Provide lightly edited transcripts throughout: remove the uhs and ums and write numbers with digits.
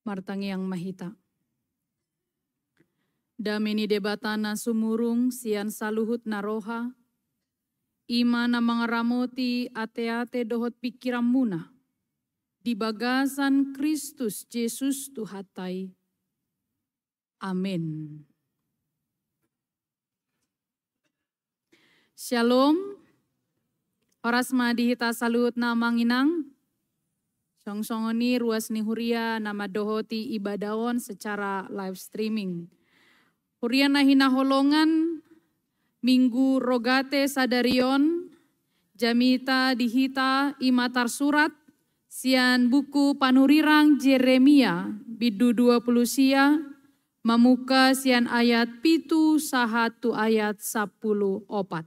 martangiang mahita. Dameni debatana sumurung sian saluhut naroha, imana mangaramoti ate-ate dohot pikiran muna, di bagasan Kristus Yesus Tuhatai. Amin. Shalom, oras madihita salut na manginang, songsongoni ruas ni huria nama dohoti ibadawon secara live streaming. Huria na hinaholongan, minggu rogate sadarion, jamita dihita imatar surat, sian buku panurirang Jeremia bidu 20 sia, mamuka sian ayat pitu sahatu ayat 10 opat.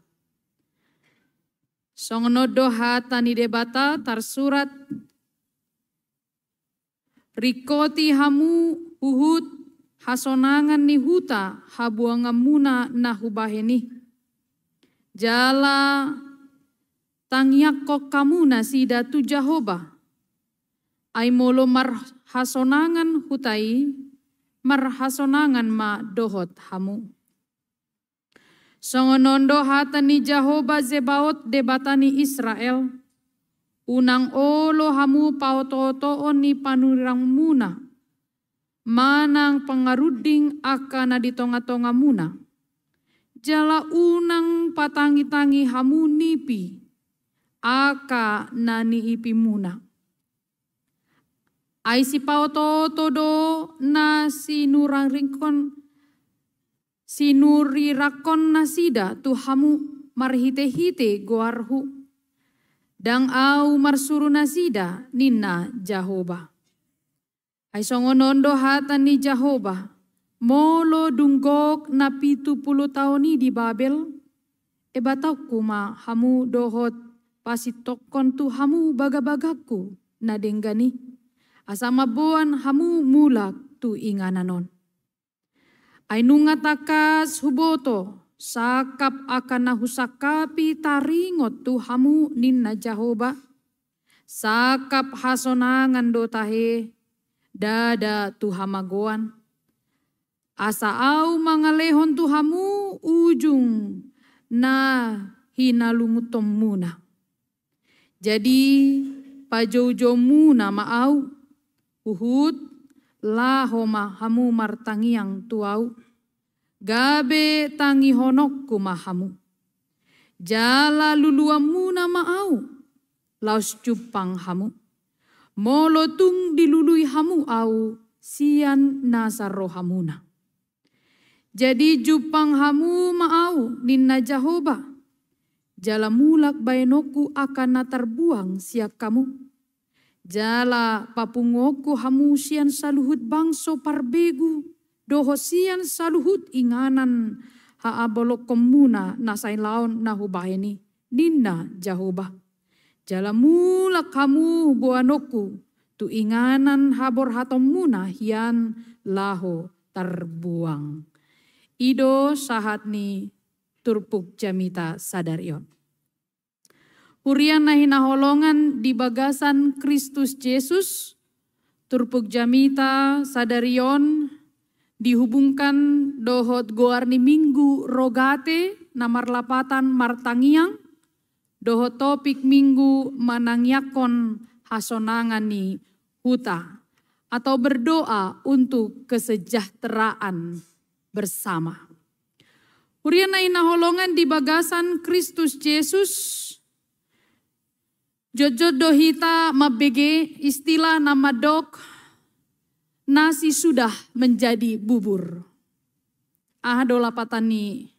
Songono doha tani debata tarsurat rikoti hamu uhud hasonangan ni huta habuangan muna nahubaheni. Jala tangyak kok kamu nasida tu Jahoba. Ay molo marhasonangan hutai marhasonangan ma dohot hamu. Songonondo hatani Jahoba Zebaot debatani Israel. Unang olo hamu pautotoon ni panurang muna. Manang pengaruding akana di tonga-tonga muna. Jala unang patangi-tangi hamu nipi. Aka nani ipi muna. Ay si pautotodo na sinurang ringkon. Sinurirakon nasida tu hamu marhite-hite goarhu. Dang au marsuru nasida nina Jahoba. Ay songonondo hatan ni Jahoba. Molo dunggok na 70 tahun ni di Babel. Ebataw kuma hamu dohot pasitokon tu hamu bagabagaku na denggani. Asama buan hamu mulak tu ingananon. Ay nungatakas huboto, sakap akan nahusakapi taringot tu hamu ninna Jahoba. Sakap hasonangan do tahe, dada tu hamagoan. Asa au mangalehon tu hamu ujung na hinalungutom muna. Jadi pajoujo muna maau, uhud, lahoma hamu martangiang tuau. Gabe tangi honokku mahamu. Jala luluam muna maau. Laus cupang hamu. Molotung dilului hamu au. Sian nasaro hamuna. Jadi jupang hamu maau ninna Jahoba. Jala mulak baenoku akan natarbuang siak kamu. Jala papungoku hamu sian saluhut bangso parbegu. Dohosian saluhut inganan haabolok komuna nasay laon nahubaheni. Ninna Jahoba. Jala mulak kamu buanoku. Tu inganan habor hatom muna hian laho terbuang. Ido sahat ni turpuk jamita sadarion. Hurian nahinaholongan di bagasan Kristus Yesus, turpuk jamita sadarion, dihubungkan dohot goarni minggu rogate, namar lapatan martangiang, dohot topik minggu manangyakon hasonangan ni huta, atau berdoa untuk kesejahteraan bersama. Hurian nahinaholongan di bagasan Kristus Yesus, jojodo hita mabege istilah nama dok nasi sudah menjadi bubur. Ahado lapatani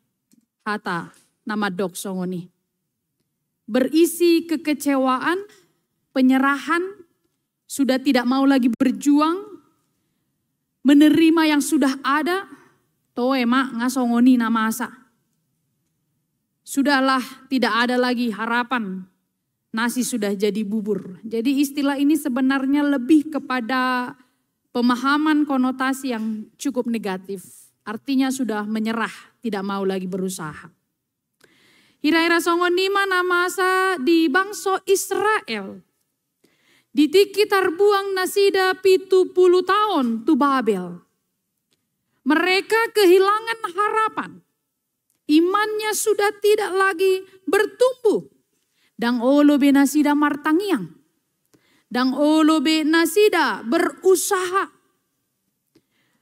hata nama dok songoni. Berisi kekecewaan, penyerahan, sudah tidak mau lagi berjuang, menerima yang sudah ada, toe mak ngasongoni nama asa. Sudahlah tidak ada lagi harapan. Nasi sudah jadi bubur. Jadi istilah ini sebenarnya lebih kepada pemahaman konotasi yang cukup negatif. Artinya sudah menyerah, tidak mau lagi berusaha. Hira-hira songonima namasa di bangsa Israel. Ditiki tarbuang nasida 70 tahun tu Babel. Mereka kehilangan harapan. Imannya sudah tidak lagi bertumbuh. Dang olo be nasida martangiang. Dang olo be nasida berusaha.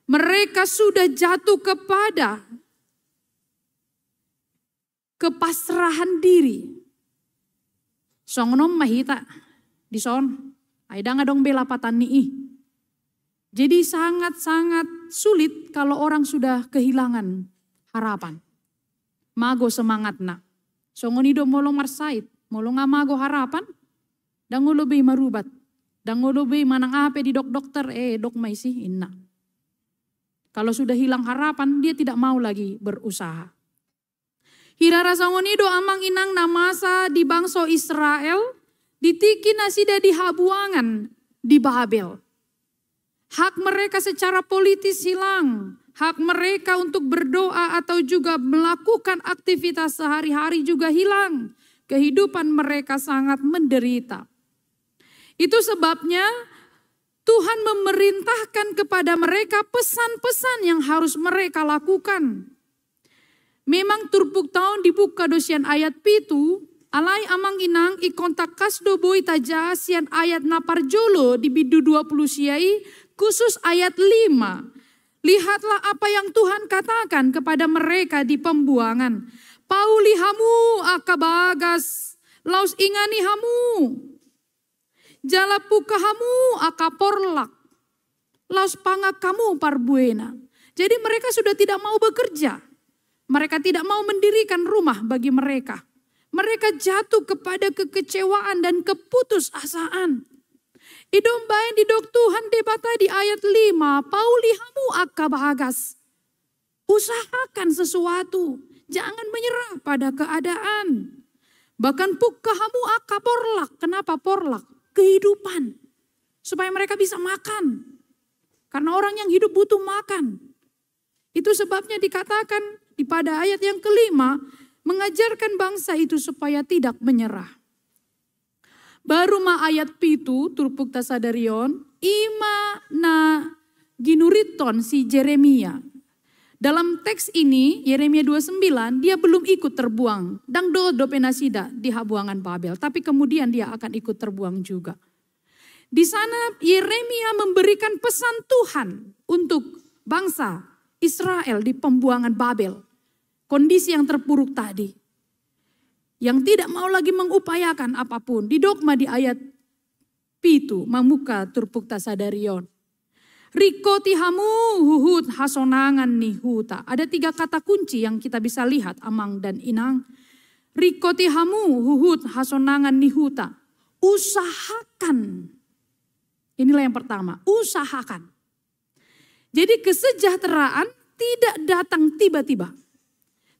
Mereka sudah jatuh kepada kepasrahan diri. Songnom mahita di son. Aida ngadong bela patani. Jadi sangat-sangat sulit kalau orang sudah kehilangan harapan. Mago semangat nak. Songonido molong marsait. Molong amago harapan. Dangulo be marubat. Dangulo be manang ape di dokter. Dok may si inna. Kalau sudah hilang harapan dia tidak mau lagi berusaha. Hirara songonido amang inang namasa di bangsa Israel. Ditiki nasida di habuangan di Babel. Hak mereka secara politis hilang. Hak mereka untuk berdoa atau juga melakukan aktivitas sehari-hari juga hilang. Kehidupan mereka sangat menderita. Itu sebabnya Tuhan memerintahkan kepada mereka pesan-pesan yang harus mereka lakukan. Memang turpuk tahun dibuka dosian ayat pitu. Alai amang inang ikontak kasdo boy taja sian ayat napar jolo di bidu 20 siai khusus ayat 5. Lihatlah apa yang Tuhan katakan kepada mereka di pembuangan. Pauli hamu akabagas laus ingani hamu. Jalapuka hamu akaporlak. Laus pangak kamu parbuena. Jadi mereka sudah tidak mau bekerja. Mereka tidak mau mendirikan rumah bagi mereka. Mereka jatuh kepada kekecewaan dan keputusasaan. Idombain di dok Tuhan debata di ayat 5. Paulihamu akabagas. Usahakan sesuatu. Jangan menyerah pada keadaan. Bahkan pukahamu akaporlak. Kenapa porlak? Kehidupan. Supaya mereka bisa makan. Karena orang yang hidup butuh makan. Itu sebabnya dikatakan pada ayat yang kelima. Mengajarkan bangsa itu supaya tidak menyerah. Baru ma ayat pitu turpuk tasadarion ima na ginuriton si Yeremia. Dalam teks ini Yeremia 29 dia belum ikut terbuang. Dang do penasida di habuangan Babel. Tapi kemudian dia akan ikut terbuang juga. Di sana Yeremia memberikan pesan Tuhan untuk bangsa Israel di pembuangan Babel. Kondisi yang terpuruk tadi. Yang tidak mau lagi mengupayakan apapun. Di dogma di ayat pitu. Mamuka turpuk tasadarion. Rikoti hamu huhut hasonangan nihuta. Ada 3 kata kunci yang kita bisa lihat amang dan inang. Rikoti hamu huhut hasonangan nihuta. Usahakan. Inilah yang pertama. Usahakan. Jadi kesejahteraan tidak datang tiba-tiba.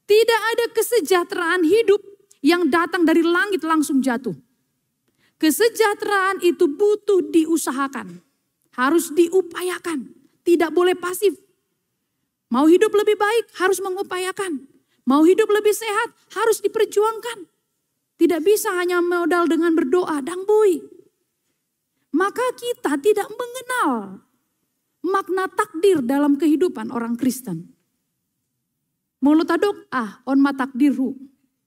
Tidak ada kesejahteraan hidup yang datang dari langit langsung jatuh. Kesejahteraan itu butuh diusahakan. Harus diupayakan. Tidak boleh pasif. Mau hidup lebih baik harus mengupayakan. Mau hidup lebih sehat harus diperjuangkan. Tidak bisa hanya modal dengan berdoa. Dangbui. Maka kita tidak mengenal makna takdir dalam kehidupan orang Kristen. Molotadok on matakdirhu.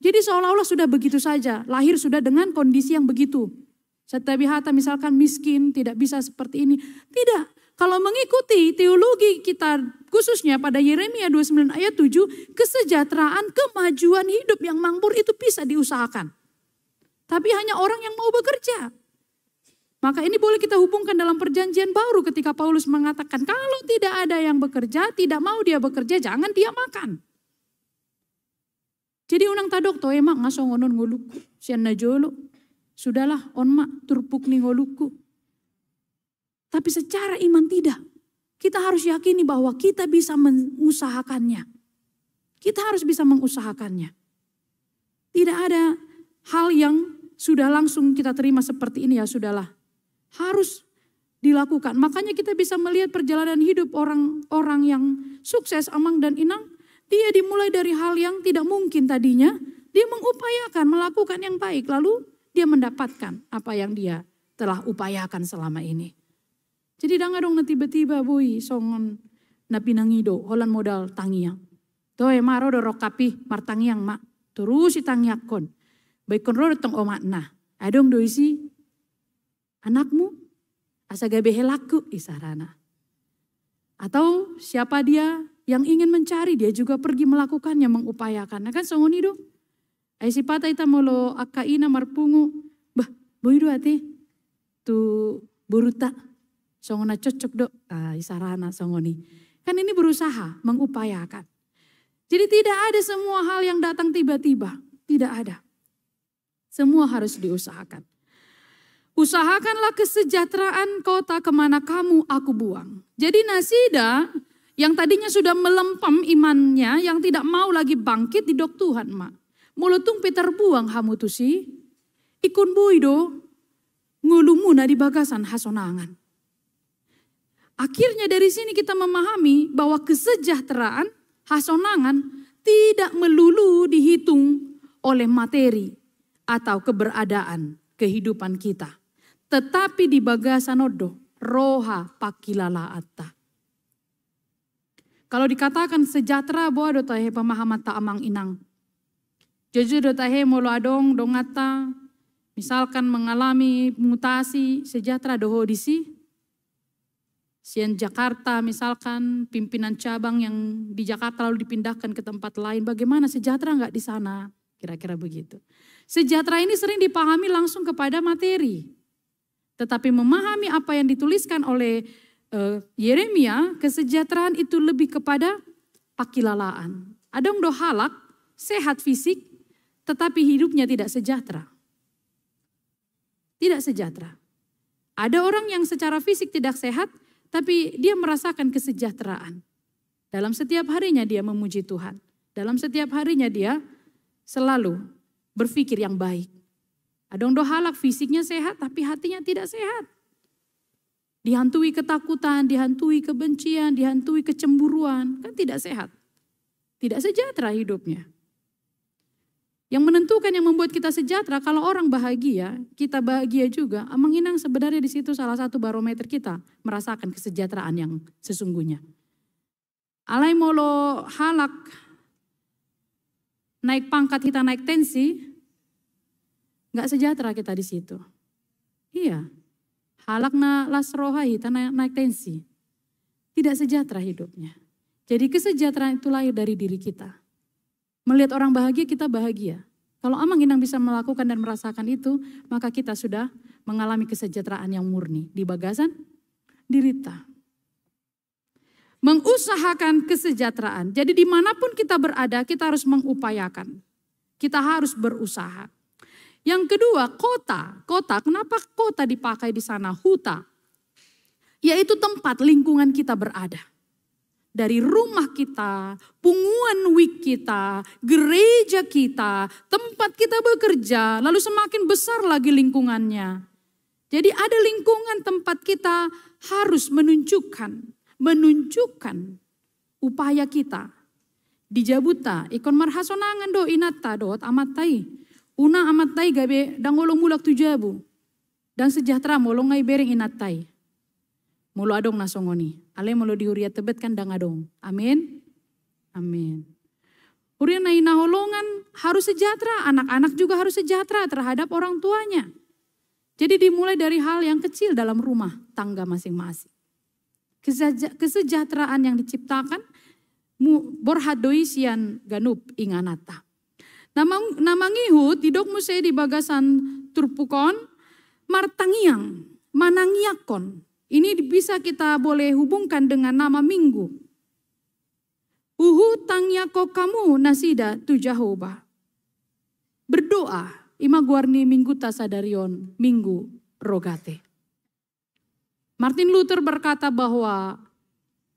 Jadi seolah-olah sudah begitu saja. Lahir sudah dengan kondisi yang begitu. Setabihata misalkan miskin tidak bisa seperti ini. Tidak. Kalau mengikuti teologi kita khususnya pada Yeremia 29 ayat 7. Kesejahteraan, kemajuan hidup yang makmur itu bisa diusahakan. Tapi hanya orang yang mau bekerja. Maka ini boleh kita hubungkan dalam perjanjian baru ketika Paulus mengatakan. Kalau tidak ada yang bekerja, tidak mau dia bekerja, jangan dia makan. Jadi unang tadok to emak ngasongonon ngoluku. Sian na jolo. Sudahlah onma turpuk ni ngoluku. Tapi secara iman tidak. Kita harus yakini bahwa kita bisa mengusahakannya. Kita harus bisa mengusahakannya. Tidak ada hal yang sudah langsung kita terima seperti ini ya sudahlah. Harus dilakukan. Makanya kita bisa melihat perjalanan hidup orang-orang yang sukses amang dan inang. Dia dimulai dari hal yang tidak mungkin tadinya. Dia mengupayakan melakukan yang baik. Lalu dia mendapatkan apa yang dia telah upayakan selama ini. Jadi danga dong na tiba-tiba boy songon na pinangido holan modal tangiang. Toe maro do rokapi martangiang mak. Terus itangiakon. Baikon ro tong omak na. Adong do isi anakmu asa gabehe laku isarana. Atau siapa dia yang ingin mencari dia juga pergi melakukannya mengupayakan. Nah kan songon itu. Ai sipata ita molo akaina marpungu. Bah boy do ate tu buruta. Songona cocok do. Isarana songoni. Kan ini berusaha mengupayakan. Jadi tidak ada semua hal yang datang tiba-tiba. Tidak ada. Semua harus diusahakan. Usahakanlah kesejahteraan kota kemana kamu aku buang. Jadi Nasida yang tadinya sudah melempem imannya, yang tidak mau lagi bangkit di dok Tuhan mak. Mulutung Peter buang hamu tu si. Ikun buido ngulumuna di bagasan hasonangan. Akhirnya dari sini kita memahami bahwa kesejahteraan hasonangan tidak melulu dihitung oleh materi atau keberadaan kehidupan kita. Tetapi di bagasanodo roha pakilala atta. Kalau dikatakan sejahtera bahwa dotahe pemahaman tak amang inang. Jujur dotahe molo adong dongata misalkan mengalami mutasi sejahtera doho disi. Sian Jakarta misalkan pimpinan cabang yang di Jakarta lalu dipindahkan ke tempat lain. Bagaimana sejahtera enggak di sana? Kira-kira begitu. Sejahtera ini sering dipahami langsung kepada materi. Tetapi memahami apa yang dituliskan oleh Yeremia, kesejahteraan itu lebih kepada pakilalaan. Adong do halak, sehat fisik, tetapi hidupnya tidak sejahtera. Tidak sejahtera. Ada orang yang secara fisik tidak sehat, tapi dia merasakan kesejahteraan. Dalam setiap harinya dia memuji Tuhan. Dalam setiap harinya dia selalu berpikir yang baik. Adong do halak fisiknya sehat tapi hatinya tidak sehat. Dihantui ketakutan, dihantui kebencian, dihantui kecemburuan. Kan tidak sehat. Tidak sejahtera hidupnya. Yang menentukan yang membuat kita sejahtera, kalau orang bahagia, kita bahagia juga. Amang inang sebenarnya di situ salah satu barometer kita merasakan kesejahteraan yang sesungguhnya. Alai molo halak naik pangkat kita naik tensi, nggak sejahtera kita di situ. Iya, halak na las roha kita naik tensi, tidak sejahtera hidupnya. Jadi kesejahteraan itu lahir dari diri kita. Melihat orang bahagia, kita bahagia. Kalau amang inang bisa melakukan dan merasakan itu, maka kita sudah mengalami kesejahteraan yang murni di bagasan dirita. Mengusahakan kesejahteraan. Jadi dimanapun kita berada, kita harus mengupayakan. Kita harus berusaha. Yang kedua, kota. Kota, kenapa kota dipakai di sana? Huta. Yaitu tempat lingkungan kita berada. Dari rumah kita, punguan wik kita, gereja kita, tempat kita bekerja, lalu semakin besar lagi lingkungannya. Jadi ada lingkungan tempat kita harus menunjukkan upaya kita. Di Jabuta, ikon marhasonangan do inata do amatai. Una amatai gabe dangolong mulak tujabu. Dan sejahtera molong ngai bereng inatai. Mulu adong nasongoni. Ale mulu dihuria tebet kan dang adong. Amin. Amin. Huria na inaholongan harus sejahtera. Anak-anak juga harus sejahtera terhadap orang tuanya. Jadi dimulai dari hal yang kecil dalam rumah tangga masing-masing. Kesejahteraan yang diciptakan borhadoisian ganup inganata. Namangihu tidok musai di bagasan turpukon martangiang manangiakon. Ini bisa kita boleh hubungkan dengan nama minggu. Uhu tangyako kamu nasida tu Jehovah. Berdoa ima guarni minggu tasadarion minggu rogate. Martin Luther berkata bahwa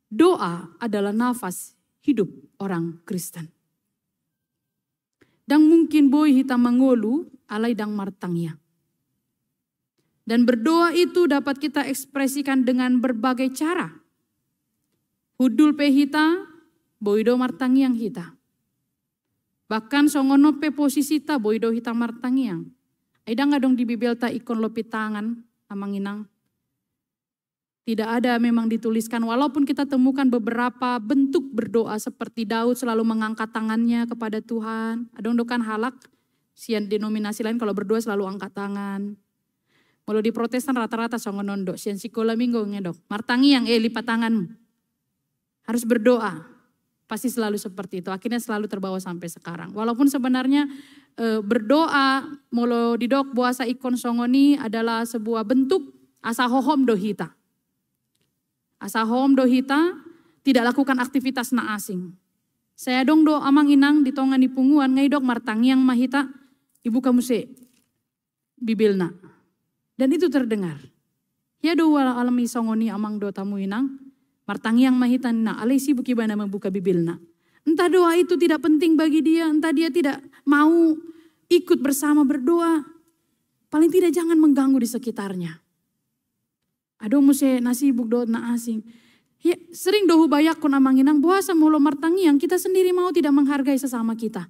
doa adalah nafas hidup orang Kristen. Dan mungkin boy hitam mangolu alai dang martangya. Dan berdoa itu dapat kita ekspresikan dengan berbagai cara. Hudul pe hita, boido martangiang hita. Bahkan songono pe posisi ta boido hita martangiang. Aida ngadong di bibel ta ikon lopi tangan, amang inang. Tidak ada memang dituliskan, walaupun kita temukan beberapa bentuk berdoa seperti Daud selalu mengangkat tangannya kepada Tuhan. Ada undukan halak, sian denominasi lain kalau berdoa selalu angkat tangan. Kalau di Protestan rata-rata songon nondok, sian sikola minggu ngedok. Martangi yang lipat tanganmu. Harus berdoa. Pasti selalu seperti itu. Akhirnya selalu terbawa sampai sekarang. Walaupun sebenarnya berdoa molo didok buasa ikon songoni adalah sebuah bentuk asa hohom dohita. Asa hohom dohita tidak lakukan aktivitas na asing. Saya dong do amang inang di tongan di punguan ngai dok martangi yang mahita ibu kamu se bibilna. Dan itu terdengar. Ya do alami songoni amang do tamu inang martangi yang mahita na alai si bukibana membuka bibilna. Entah doa itu tidak penting bagi dia, entah dia tidak mau ikut bersama berdoa. Paling tidak jangan mengganggu di sekitarnya. Aduh muse nasi buk doa na asing. Ya, sering dohu bayak kon amang inang buasa molo martangi yang kita sendiri mau tidak menghargai sesama kita.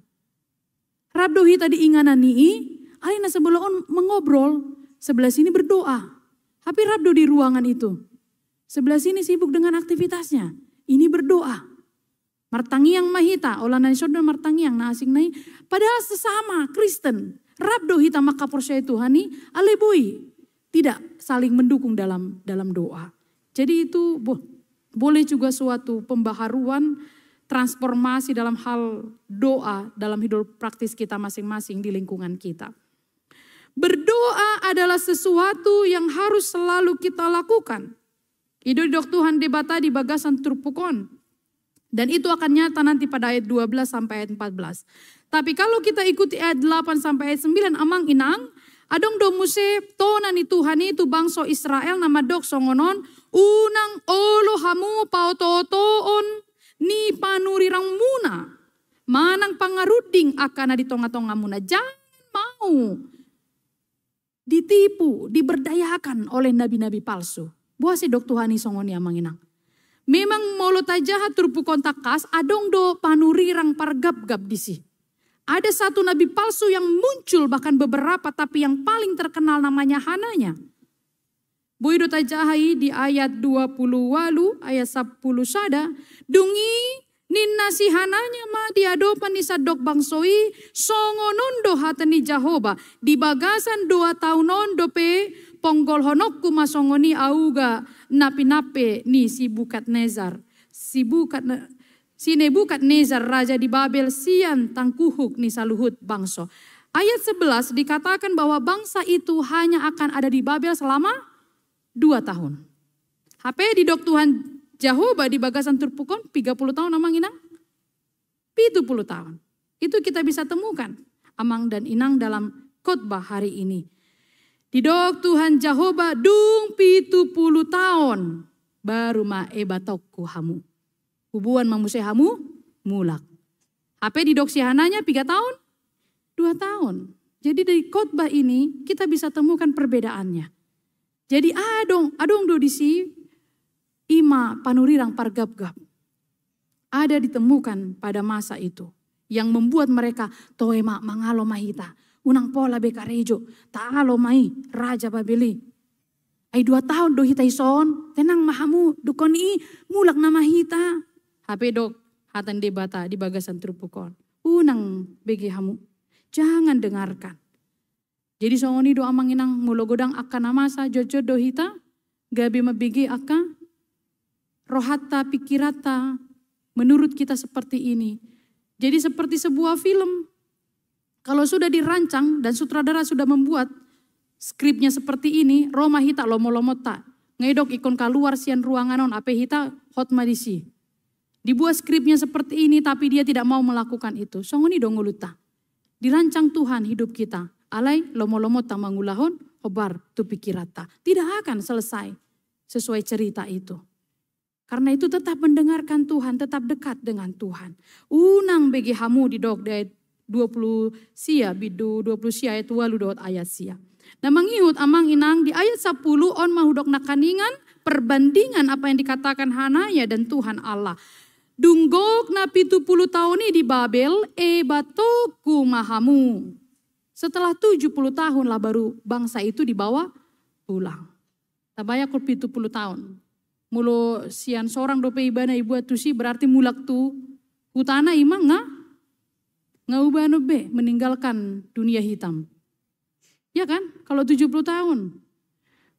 Rab dohi tadi inganan nii, alina sebelah on mengobrol, sebelah sini berdoa. Tapi rabdo di ruangan itu. Sebelah sini sibuk dengan aktivitasnya. Ini berdoa. Martangi yang mahita, olanan dan martangi yang na asing nai. Padahal sesama Kristen. Rabdo hita maka percaya Tuhani, alebui. Tidak saling mendukung dalam doa. Jadi itu boleh juga suatu pembaharuan, transformasi dalam hal doa dalam hidup praktis kita masing-masing di lingkungan kita. Berdoa adalah sesuatu yang harus selalu kita lakukan. Idok Tuhan debata di bagasan turpukon. Dan itu akan nyata nanti pada ayat 12 sampai ayat 14. Tapi kalau kita ikuti ayat 8 sampai ayat 9 amang inang. Adong do muse tonan ni Tuhan itu bangsa Israel nama dok songonon. Unang olo hamu pautotoon ni panurirang muna. Manang pangaruding akan di tonga-tonga muna. Jangan mau ditipu, diberdayakan oleh nabi-nabi palsu. Buase dok Tuhan ni songoni amang inang. Memang molo tajahat turpu kontakas adong do panurirang pargab-gab disi. Ada satu nabi palsu yang muncul bahkan beberapa tapi yang paling terkenal namanya Hananya. Buido tajahai di ayat 20 walu ayat 10 sada. Dungi ninna si Hananya ma diadopan ni sadok bangsoi songonondo hatani Jahoba. Di bagasan 2 tahun pe ponggol honokku masongoni auga napi-nape ni si Nebukadnezar. Si Nebukadnezar raja di Babel sian tangkuhuk ni saluhut bangsa. Ayat 11 dikatakan bahwa bangsa itu hanya akan ada di Babel selama 2 tahun. HP di dok Tuhan Jahoba di bagasan turpukon 30 tahun amang inang. 70 tahun. Itu kita bisa temukan amang dan inang dalam khotbah hari ini. Di dok Tuhan Jahoba dung 70 tahun baru ma ebatokku hamu. Hubuan mamuse hamu mulak. Apa di dok si Hananya 3 tahun? 2 tahun. Jadi dari khotbah ini kita bisa temukan perbedaannya. Jadi adong do disi ima panurirang pargab-gab. Ada ditemukan pada masa itu. Yang membuat mereka toema mangalo mahita. Unang pola beka rejo. Taalo mai raja Babeli. Ay 2 tahun do hitai son. Tenang mahamu dukoni mulak na mahita. Hape dok hatan debata di bagasan turpukon. Unang begi hamu. Jangan dengarkan. Jadi songoni do amang inang mulo godang akan namasa jojo do hita. Gabi mabigi aka. Rohata pikirata. Menurut kita seperti ini. Jadi seperti sebuah film. Kalau sudah dirancang dan sutradara sudah membuat skripnya seperti ini. Roma hita lomo-lomot tak. Ngedok ikon keluar sian ruangan on. Ape hita hot madisi. Dibuat skripnya seperti ini tapi dia tidak mau melakukan itu. Songoni dong uluta. Dirancang Tuhan hidup kita. Alai lomo-lomo tamangulahon obar tu pikirata. Tidak akan selesai sesuai cerita itu. Karena itu tetap mendengarkan Tuhan, tetap dekat dengan Tuhan. Unang bagi hamu di dok ayat 20 sia bidu 20 sia ayat 2 ayat sia. Nah mengihut amang inang di ayat 10 on mahudok nakaningan perbandingan apa yang dikatakan Hanaya dan Tuhan Allah. Dunggok na 70 tahun ini di Babel, batoku mahamu. Setelah 70 tahun lah baru bangsa itu dibawa pulang. Tabaya kul 70 tahun. Mulo sian seorang dope ibana ibu atusi berarti mulak tu hutana imang ubah be meninggalkan dunia hitam. Ya kan? Kalau 70 tahun.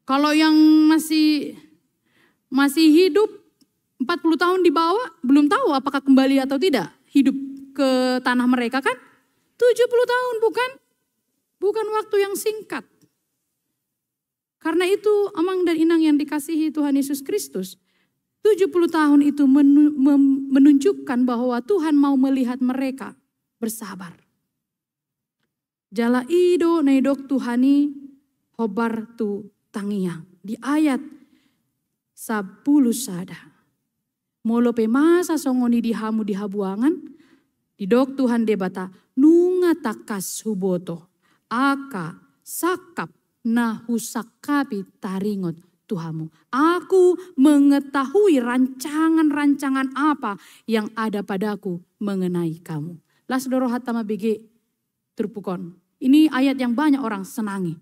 Kalau yang masih hidup 40 tahun di bawah belum tahu apakah kembali atau tidak hidup ke tanah mereka kan? 70 tahun bukan waktu yang singkat. Karena itu amang dan inang yang dikasihi Tuhan Yesus Kristus, 70 tahun itu menunjukkan bahwa Tuhan mau melihat mereka bersabar. Jala ido naidok Tuhani hobar tu tangiang. Di ayat 10 sada. Molo pe masa songoni dihamu di habuangan, didok Tuhan debata nunga takas huboto, aka sakap na husakapi taringot Tuhamu. Aku mengetahui rancangan-rancangan apa yang ada padaku mengenai kamu. Las doro hatama bege terpukon. Ini ayat yang banyak orang senangi.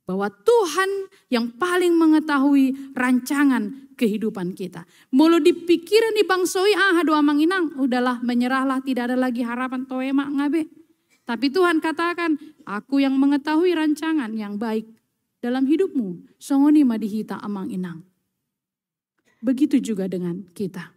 Bahwa Tuhan yang paling mengetahui rancangan kehidupan kita. Mulu dipikiran di bangsoi doa manginang. Udahlah menyerahlah, tidak ada lagi harapan toe mak ngabe. Tapi Tuhan katakan, aku yang mengetahui rancangan yang baik dalam hidupmu. Songoni madihita amang inang. Begitu juga dengan kita.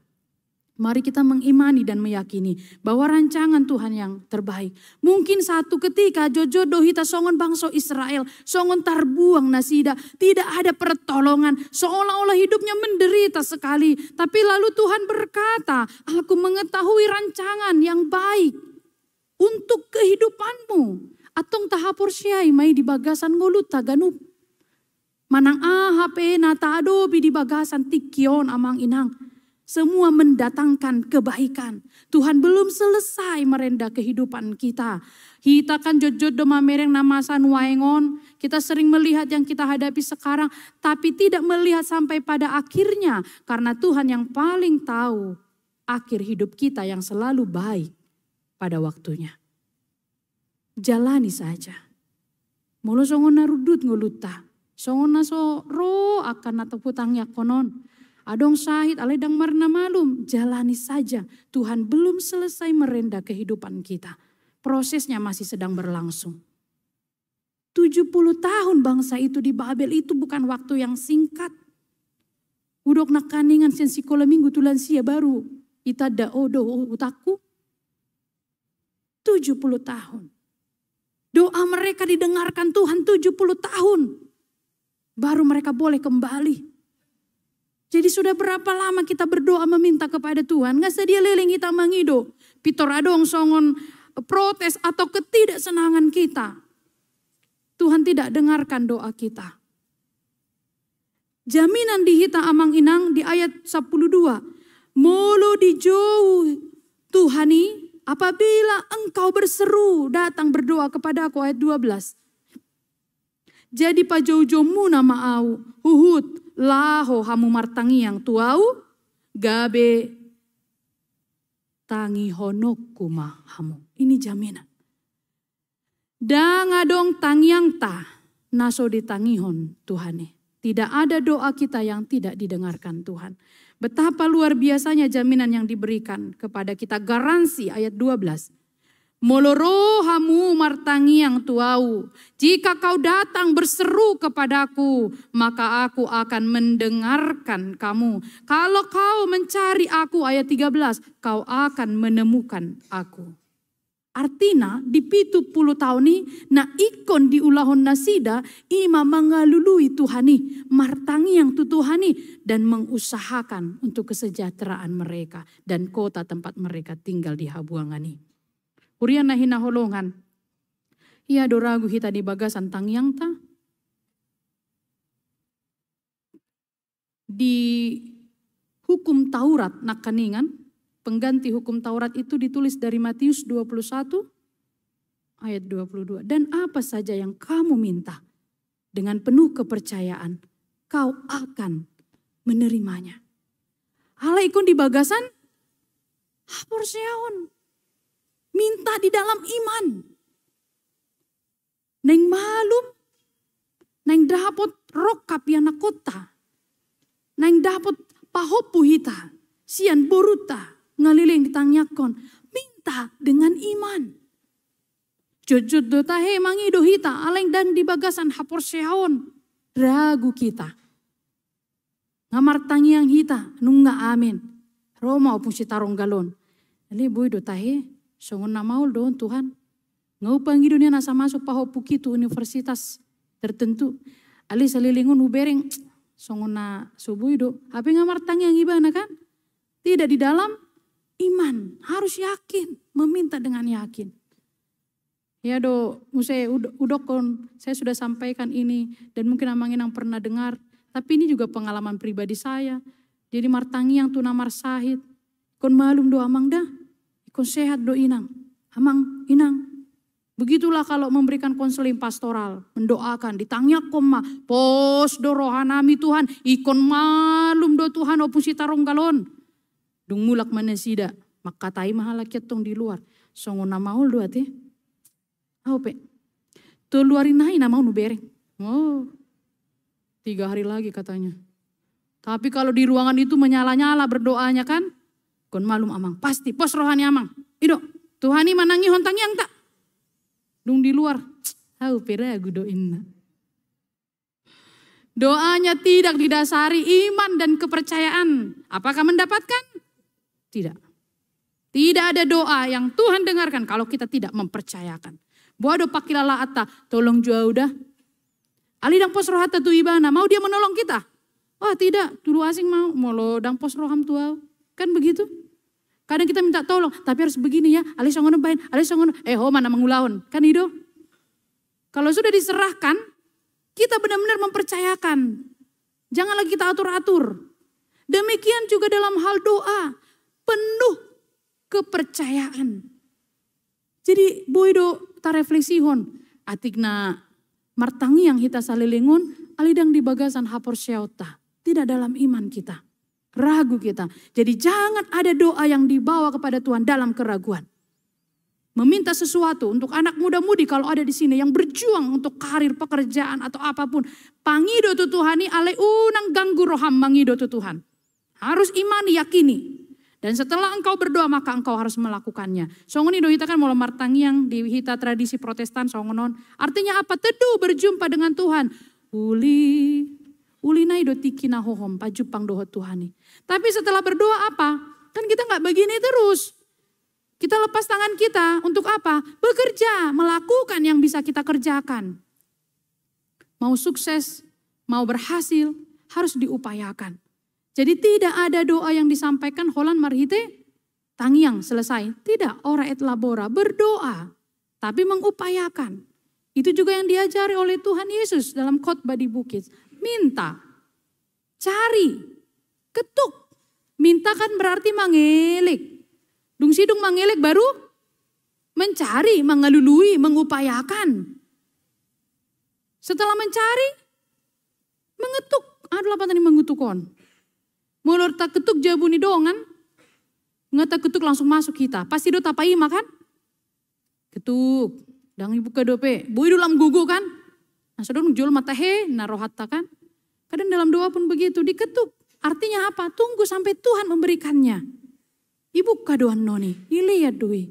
Mari kita mengimani dan meyakini bahwa rancangan Tuhan yang terbaik. Mungkin satu ketika jojodo hita songon bangsa Israel, songon tarbuang nasida, tidak ada pertolongan, seolah-olah hidupnya menderita sekali. Tapi lalu Tuhan berkata, aku mengetahui rancangan yang baik untuk kehidupanmu. Atong tahapor siai mai di bagasan ngulut taganup. Manang HP nata adobi di bagasan tikion amang inang. Semua mendatangkan kebaikan. Tuhan belum selesai merenda kehidupan kita. Kita kan jojod doma mereng namasan waengon. Kita sering melihat yang kita hadapi sekarang. Tapi tidak melihat sampai pada akhirnya. Karena Tuhan yang paling tahu akhir hidup kita yang selalu baik pada waktunya. Jalani saja. Molo songon narudut nguluta. Songon naso ro akan atau putangnya konon. Adong syahid aledang marna malum, jalani saja. Tuhan belum selesai merenda kehidupan kita. Prosesnya masih sedang berlangsung. 70 tahun bangsa itu di Babel itu bukan waktu yang singkat. Udok nakaningan sen sikola minggu tulan sia baru. Ita da odo utaku. 70 tahun. Doa mereka didengarkan Tuhan 70 tahun. Baru mereka boleh kembali. Jadi sudah berapa lama kita berdoa meminta kepada Tuhan. Nggak sedia liling kita mangido. Pitor adong songon protes atau ketidaksenangan kita. Tuhan tidak dengarkan doa kita. Jaminan dihita amang inang di ayat 12. Molo dijauh Tuhani apabila engkau berseru datang berdoa kepada aku ayat 12. Jadi pajau-jaumu nama au huhut. Laho hamu martangi yang tuau, gabe tangi honok kuma hamu. Ini jaminan. Dangadong tangiang ta, naso ditangihon Tuhane. Tidak ada doa kita yang tidak didengarkan Tuhan. Betapa luar biasanya jaminan yang diberikan kepada kita. Garansi ayat 12. Moloro hamu martangi yang tuau. Jika kau datang berseru kepadaku, maka aku akan mendengarkan kamu. Kalau kau mencari aku, ayat 13, kau akan menemukan aku. Artinya di 70 tahun ini, na ikon di ulahon nasida, ima mengalului Tuhani, martangi yang tutuhani, dan mengusahakan untuk kesejahteraan mereka dan kota tempat mereka tinggal di habuangani. Urian na hinaholongan. Ia doragu hita di bagasan tangyang ta. Di hukum Taurat nakaningan. Pengganti hukum Taurat itu ditulis dari Matius 21 ayat 22. Dan apa saja yang kamu minta dengan penuh kepercayaan kau akan menerimanya. Hala ikon di bagasan hapor seaon. Minta di dalam iman. Neng malum. Nang dapot rokap yana kota. Nang dapot pahopu hita. Sian boruta. Ngaliling ditanyakon. Minta dengan iman. Jujud do tahe mangido hita. Aleng dan di bagasan hapor sehaon. Ragu kita. Ngamar tangiang hita. Nunga amin. Roma opun si tarong galon. Eli boy do tahe. Songon na maul doon Tuhan. Ngau pangido niya nasa masuk pahopu kitu universitas tertentu. Ali salilingon ubereng. Songon na subuh do. Apa ngamar tangiang ibana kan? Tidak di dalam iman. Harus yakin. Meminta dengan yakin. Ya do, udokon, saya sudah sampaikan ini dan mungkin amangin yang pernah dengar. Tapi ini juga pengalaman pribadi saya. Jadi martangi yang tuna marsahid. Kon malum do amang dah. Kon sehat do inang. Amang inang. Begitulah kalau memberikan konseling pastoral. Mendoakan, ditanyak koma. Pos do rohanami Tuhan. Ikon malum do Tuhan opun si tarong galon. Dung mulak manesida. Makatai mahalakyat tong di luar. Songon na maul do ati. Apa? Tuh luarin nahi na mau nubereng. Oh, 3 hari lagi katanya. Tapi kalau di ruangan itu menyala-nyala berdoanya kan. Kon malum amang. Pasti pos rohani amang. Ido, Tuhani manangi hontang yang tak. Dung di luar. Hau peragu doinna. Doanya tidak didasari iman dan kepercayaan. Apakah mendapatkan? Tidak. Tidak ada doa yang Tuhan dengarkan kalau kita tidak mempercayakan. Bodo pakilala ata, tolong jua udah. Ali dang pos rohata tu ibana, mau dia menolong kita? Oh tidak, dulu asing mau lo dang pos roham tua. Kan begitu? Kadang kita minta tolong, tapi harus begini ya. Ali songono bain, ali songono, mana mengulahon. Kan itu? Kalau sudah diserahkan, kita benar-benar mempercayakan. Jangan lagi kita atur-atur. Demikian juga dalam hal doa, penuh kepercayaan. Jadi boydo ta refleksihon. Atikna martangi yang hita salilingun. Alidang di bagasan hapor syauta. Tidak dalam iman kita. Ragu kita. Jadi jangan ada doa yang dibawa kepada Tuhan dalam keraguan. Meminta sesuatu untuk anak muda-mudi kalau ada di sini. Yang berjuang untuk karir, pekerjaan atau apapun. Pangido tu Tuhani ale unang ganggu roham mangido tu Tuhan. Harus imani, yakini. Dan setelah engkau berdoa maka engkau harus melakukannya. Songoni do hita kan mulai martangiang di hita tradisi Protestan songonon. Artinya apa? Teduh berjumpa dengan Tuhan. Uli nai do tikina hohom pajupang doho Tuhani. Tapi setelah berdoa apa? Kan kita nggak begini terus. Kita lepas tangan kita untuk apa? Bekerja, melakukan yang bisa kita kerjakan. Mau sukses, mau berhasil, harus diupayakan. Jadi tidak ada doa yang disampaikan holan marhite tangiang selesai. Tidak, ora et labora, berdoa. Tapi mengupayakan. Itu juga yang diajari oleh Tuhan Yesus dalam khotbah di bukit. Minta, cari, ketuk. Minta kan berarti mangelik. Dung sidung mangelik baru mencari, mengelului, mengupayakan. Setelah mencari, mengetuk. Ada apa tadi mengutukon? Mulur tak ketuk jabuni dongan, ngetak ketuk langsung masuk kita. Pasti do tapai makan? Ketuk, dang ibu kedope, bui dalam gugu kan? Nah sedang jual mata he, naroh hatta kan? Kadang dalam doa pun begitu, diketuk. Artinya apa? Tunggu sampai Tuhan memberikannya. Ibu kadoan noni, dilihat doi.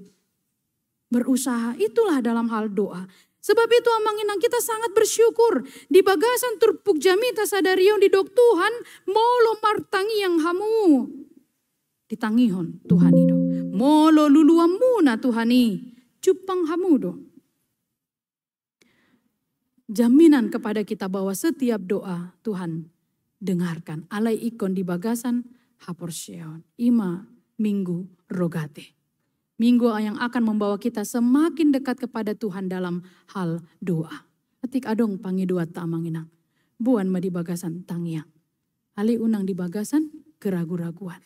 Berusaha, itulah dalam hal doa. Sebab itu amanginang kita sangat bersyukur. Di bagasan turpuk jamita sadarion di dok Tuhan. Molo martangi yang hamu. Ditangihon Tuhan itu. Molo luluamu na Tuhani. Cupang hamu do. Jaminan kepada kita bahwa setiap doa Tuhan dengarkan. Alai ikon di bagasan hapor syeon. Ima minggu rogate. Minggu yang akan membawa kita semakin dekat kepada Tuhan dalam hal doa. Atik adong pangi doa tamanginang. Buan ma di bagasan tangiang. Ali unang di bagasan keragu-raguan.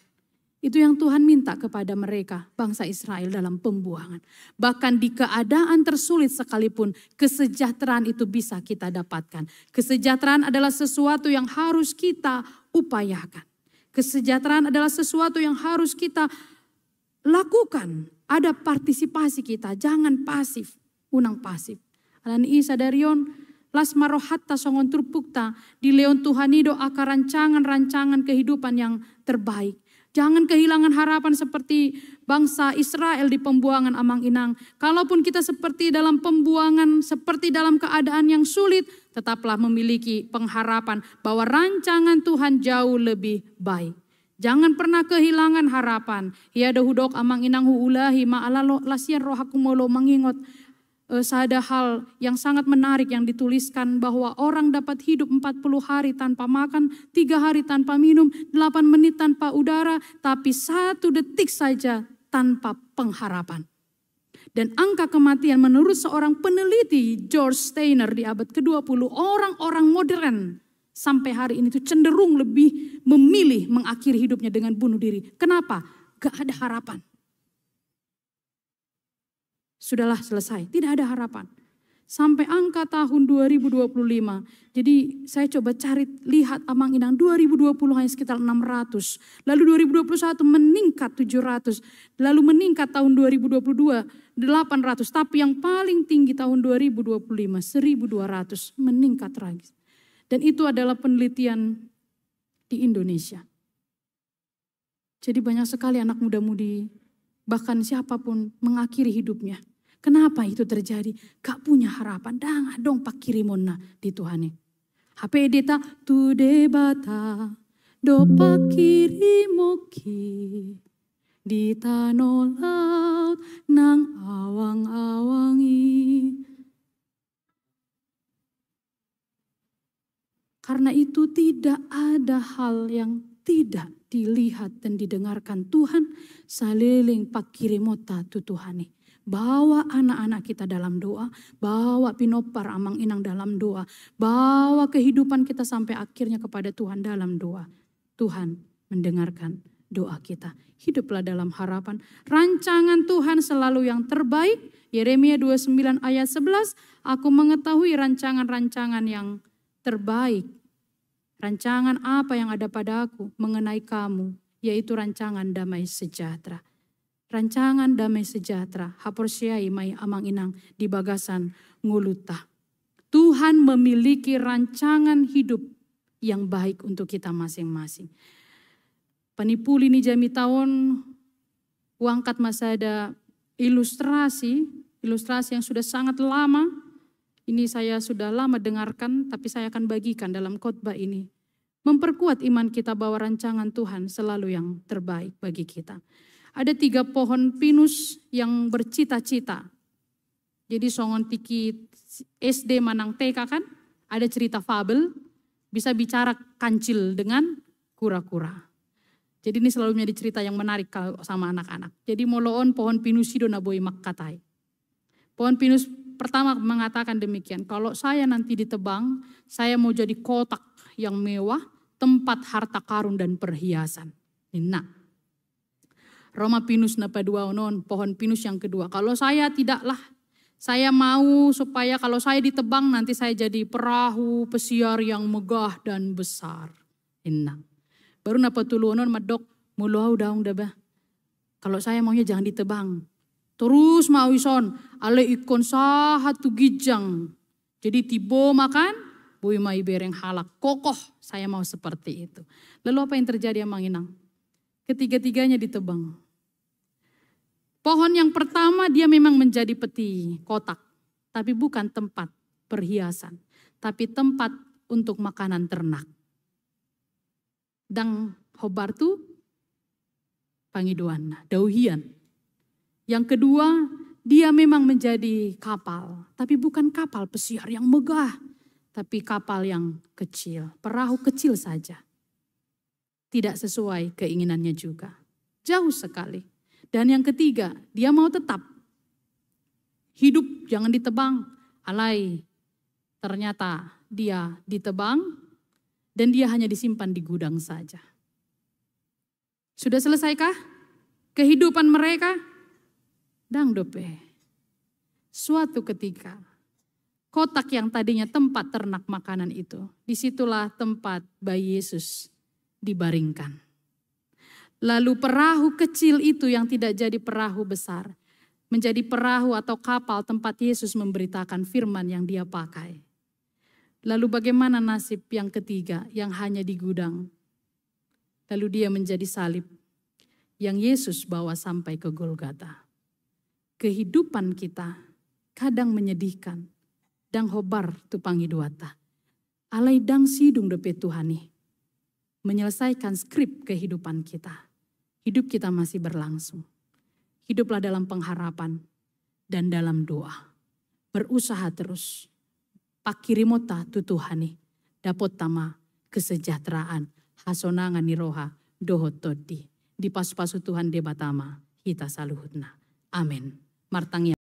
Itu yang Tuhan minta kepada mereka, bangsa Israel dalam pembuangan. Bahkan di keadaan tersulit sekalipun, kesejahteraan itu bisa kita dapatkan. Kesejahteraan adalah sesuatu yang harus kita upayakan. Kesejahteraan adalah sesuatu yang harus kita lakukan. Ada partisipasi kita, jangan pasif, unang pasif. Alan isa darion las marohatta songon turpukta di leon Tuhanido aka rancangan-rancangan kehidupan yang terbaik. Jangan kehilangan harapan seperti bangsa Israel di pembuangan amang inang. Kalaupun kita seperti dalam pembuangan, seperti dalam keadaan yang sulit, tetaplah memiliki pengharapan bahwa rancangan Tuhan jauh lebih baik. Jangan pernah kehilangan harapan. Ya dahudok amang inang huulahi ma'alalo lasian rohakumolo mengingot ada hal yang sangat menarik yang dituliskan bahwa orang dapat hidup 40 hari tanpa makan, 3 hari tanpa minum, 8 menit tanpa udara, tapi 1 detik saja tanpa pengharapan. Dan angka kematian menurut seorang peneliti George Steiner di abad ke-20, orang-orang modern sampai hari ini tuh cenderung lebih memilih mengakhiri hidupnya dengan bunuh diri. Kenapa? Gak ada harapan. Sudahlah selesai, tidak ada harapan. Sampai angka tahun 2025. Jadi saya coba cari, lihat amang inang 2020 hanya sekitar 600. Lalu 2021 meningkat 700. Lalu meningkat tahun 2022 800. Tapi yang paling tinggi tahun 2025 1200 meningkat lagi. Dan itu adalah penelitian di Indonesia. Jadi banyak sekali anak muda-mudi, bahkan siapapun mengakhiri hidupnya. Kenapa itu terjadi? Gak punya harapan. Dong pakirimona di Tuhan. HP deta tu debata do pakirimoki di tanah laut nang awang-awangi. Karena itu tidak ada hal yang tidak dilihat dan didengarkan Tuhan. Saliling pakirimota tu Tuhani. Bawa anak-anak kita dalam doa. Bawa pinopar amang inang dalam doa. Bawa kehidupan kita sampai akhirnya kepada Tuhan dalam doa. Tuhan mendengarkan doa kita. Hiduplah dalam harapan. Rancangan Tuhan selalu yang terbaik. Yeremia 29 ayat 11. Aku mengetahui rancangan-rancangan yang terbaik. Rancangan apa yang ada padaku mengenai kamu, yaitu rancangan damai sejahtera. Rancangan damai sejahtera, haporsiai mai amang inang di bagasan nguluta. Tuhan memiliki rancangan hidup yang baik untuk kita masing-masing. Panipuli ni jami tahun, uangkat masa ada ilustrasi yang sudah sangat lama. Ini saya sudah lama dengarkan, tapi saya akan bagikan dalam khotbah ini. Memperkuat iman kita bahwa rancangan Tuhan selalu yang terbaik bagi kita. Ada 3 pohon pinus yang bercita-cita. Jadi songon tiki SD manang TK kan, ada cerita fabel, bisa bicara kancil dengan kura-kura. Jadi ini selalu menjadi cerita yang menarik sama anak-anak. Jadi moloon pohon pinus itu naboi makkatai. Pohon pinus pertama mengatakan demikian, kalau saya nanti ditebang, saya mau jadi kotak yang mewah, tempat harta karun dan perhiasan. Nah, Roma pinus napa dua onon, pohon pinus yang kedua. Kalau saya tidaklah, saya mau supaya kalau saya ditebang nanti saya jadi perahu pesiar yang megah dan besar. Nah, baru napa tulu onon madok muluau daung daba. Kalau saya maunya jangan ditebang. Terus mau ison, ale ikon sahat tu gijang. Jadi tibo makan, bui mai bereng halak. Kokoh, saya mau seperti itu. Lalu apa yang terjadi amang inang? Ketiga-tiganya ditebang. Pohon yang pertama dia memang menjadi peti kotak. Tapi bukan tempat perhiasan. Tapi tempat untuk makanan ternak. Dang hobar tu pangiduan, dauhian. Yang kedua, dia memang menjadi kapal. Tapi bukan kapal pesiar yang megah. Tapi kapal yang kecil. Perahu kecil saja. Tidak sesuai keinginannya juga. Jauh sekali. Dan yang ketiga, dia mau tetap hidup jangan ditebang. Alai, ternyata dia ditebang dan dia hanya disimpan di gudang saja. Sudah selesaikah kehidupan mereka? Dang dope. Suatu ketika, kotak yang tadinya tempat ternak makanan itu, disitulah tempat bayi Yesus dibaringkan. Lalu perahu kecil itu yang tidak jadi perahu besar, menjadi perahu atau kapal tempat Yesus memberitakan firman yang dia pakai. Lalu bagaimana nasib yang ketiga yang hanya di gudang? Lalu dia menjadi salib yang Yesus bawa sampai ke Golgota. Kehidupan kita kadang menyedihkan. Dang hobar tupangi duata. Alai dang sidung depe Tuhani. Menyelesaikan skrip kehidupan kita. Hidup kita masih berlangsung. Hiduplah dalam pengharapan dan dalam doa. Berusaha terus. Pakirimota tu Tuhani. Dapot tama kesejahteraan. Hasonangan niroha dohot todi. Di pasu-pasu Tuhan debatama. Hita saluhutna. Amin. Martangnya.